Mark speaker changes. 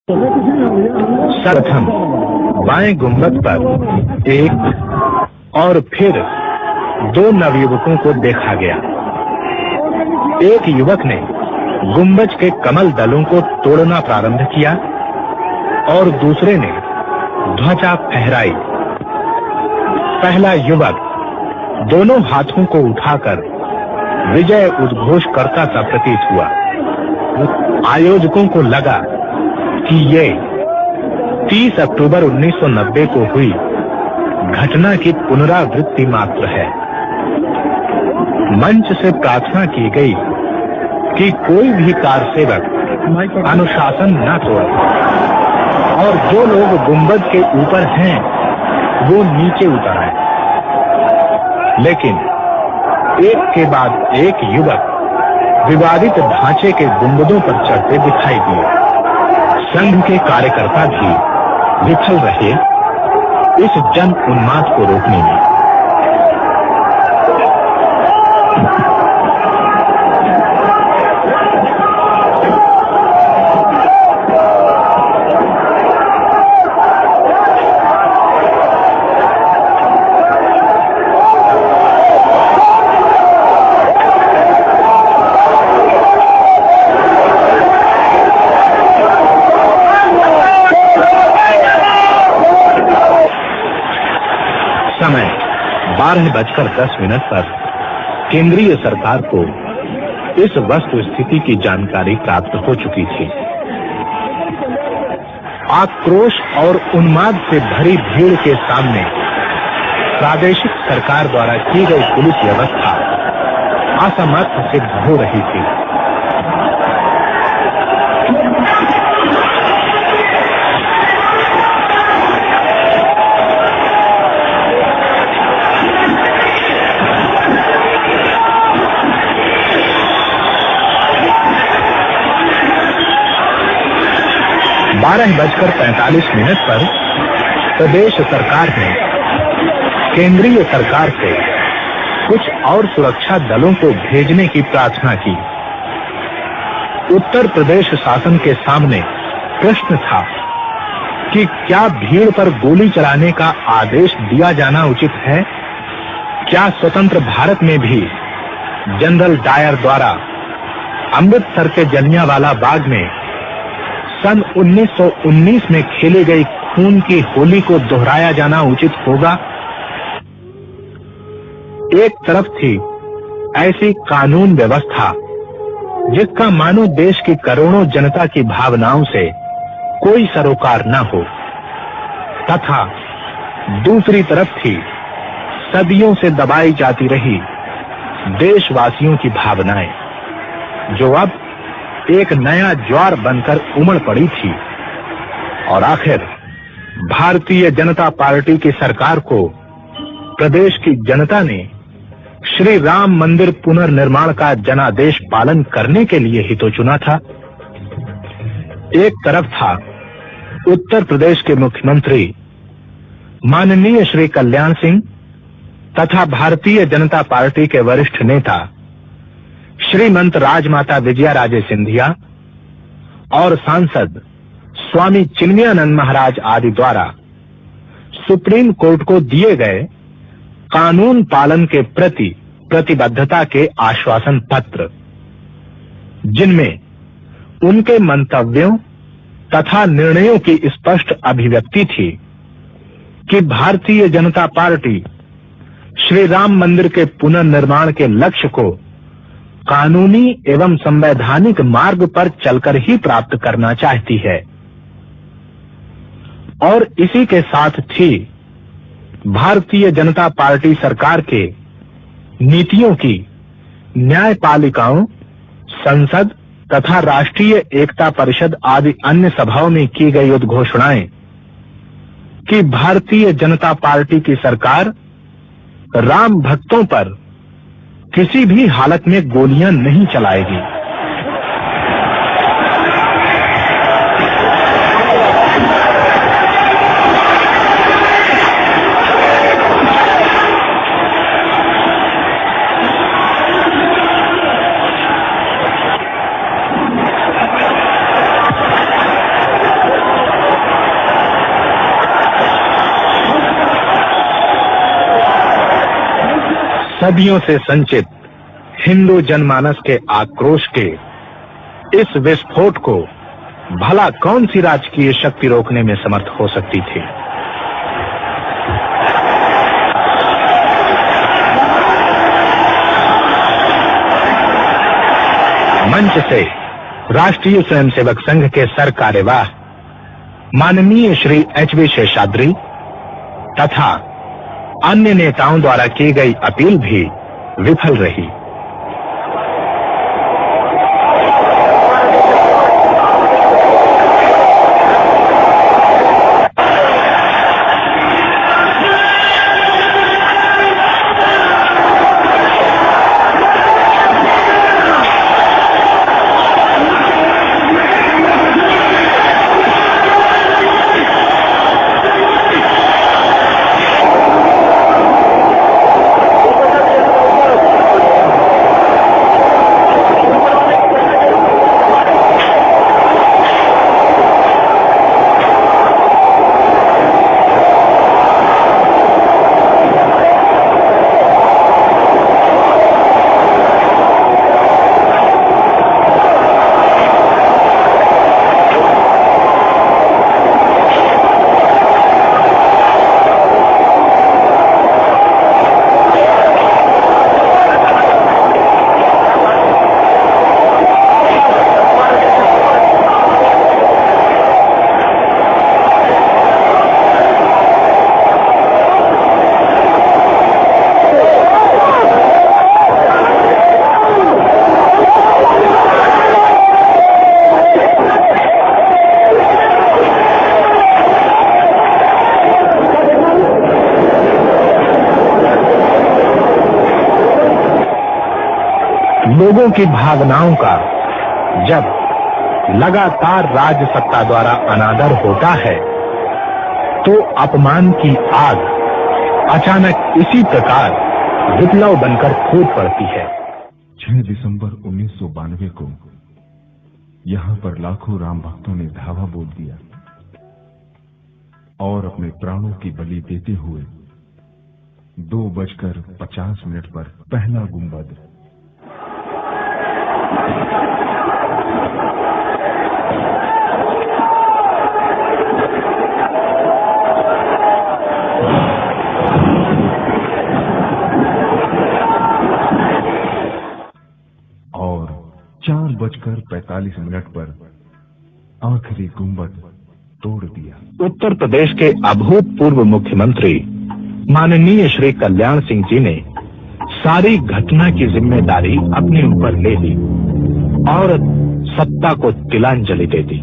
Speaker 1: सर्वप्रथम बाएं गुंबद पर एक और फिर दो नवयुवकों को देखा गया। एक युवक ने गुंबज के कमल दलों को तोड़ना प्रारंभ किया और दूसरे ने ध्वजा फहराई। पहला युवक दोनों हाथों को उठाकर विजय उद्घोष करता सा प्रतीत हुआ। आयोजकों को लगा कि ये 30 अक्टूबर 1990 को हुई घटना की पुनरावृत्ति मात्र है। मंच से प्रार्थना की गई कि कोई भी कारसेवक अनुशासन न तोड़े और जो लोग गुंबद के ऊपर हैं वो नीचे उतर आए। लेकिन एक के बाद एक युवक विवादित ढांचे के गुंबदों पर चढ़ते दिखाई दिए। संघ के कार्यकर्ता भी विफल रहे इस जन उन्माद को रोकने में। समय 12:10 पर केंद्रीय सरकार को इस वस्तु स्थिति की जानकारी प्राप्त हो चुकी थी। आक्रोश और उन्माद से भरी भीड़ के सामने प्रादेशिक सरकार द्वारा की गई पुलिस व्यवस्था असमर्थ सिद्ध हो रही थी। 12:45 पर प्रदेश सरकार ने केंद्रीय सरकार से कुछ और सुरक्षा दलों को भेजने की प्रार्थना की। उत्तर प्रदेश शासन के सामने प्रश्न था कि क्या भीड़ पर गोली चलाने का आदेश दिया जाना उचित है? क्या स्वतंत्र भारत में भी जनरल डायर द्वारा अमृतसर के जलियांवाला बाग में सन 1919 में खेली गई खून की होली को दोहराया जाना उचित होगा? एक तरफ थी ऐसी कानून व्यवस्था जिसका मानो देश की करोड़ों जनता की भावनाओं से कोई सरोकार न हो, तथा दूसरी तरफ थी सदियों से दबाई जाती रही देशवासियों की भावनाएं, जो अब एक नया ज्वार बनकर उमड़ पड़ी थी। और आखिर भारतीय जनता पार्टी की सरकार को प्रदेश की जनता ने श्री राम मंदिर पुनर्निर्माण का जनादेश पालन करने के लिए ही तो चुना था। एक तरफ था उत्तर प्रदेश के मुख्यमंत्री माननीय श्री कल्याण सिंह तथा भारतीय जनता पार्टी के वरिष्ठ नेता श्रीमंत राजमाता विजयाराजे सिंधिया और सांसद स्वामी चिन्मयानंद महाराज आदि द्वारा सुप्रीम कोर्ट को दिए गए कानून पालन के प्रति प्रतिबद्धता के आश्वासन पत्र, जिनमें उनके मंतव्यों तथा निर्णयों की स्पष्ट अभिव्यक्ति थी कि भारतीय जनता पार्टी श्री राम मंदिर के पुनर्निर्माण के लक्ष्य को कानूनी एवं संवैधानिक मार्ग पर चलकर ही प्राप्त करना चाहती है। और इसी के साथ थी भारतीय जनता पार्टी सरकार के नीतियों की न्यायपालिकाओं, संसद तथा राष्ट्रीय एकता परिषद आदि अन्य सभाओं में की गई उद्घोषणाएं कि भारतीय जनता पार्टी की सरकार राम भक्तों पर किसी भी हालत में गोलियां नहीं चलाएगी। सदियों से संचित हिंदू जनमानस के आक्रोश के इस विस्फोट को भला कौन सी राजकीय शक्ति रोकने में समर्थ हो सकती थी? मंच से राष्ट्रीय स्वयंसेवक संघ के सर कार्यवाह माननीय श्री एच.वी. शेषाद्री तथा अन्य नेताओं द्वारा की गई अपील भी विफल रही। लोगों की भावनाओं का जब लगातार राज सत्ता द्वारा अनादर होता है तो अपमान की आग अचानक इसी प्रकार विप्लव बनकर फूट पड़ती है।
Speaker 2: 6 दिसंबर 1992 को यहां पर लाखों राम भक्तों ने धावा बोल दिया और अपने प्राणों की बलि देते हुए 2:50 पर पहला गुंबद और 4:45 पर आखिरी गुंबद तोड़ दिया।
Speaker 1: उत्तर प्रदेश के अभूतपूर्व मुख्यमंत्री माननीय श्री कल्याण सिंह जी ने सारी घटना की जिम्मेदारी अपने ऊपर ले ली और सत्ता को तिलांजलि दे दी।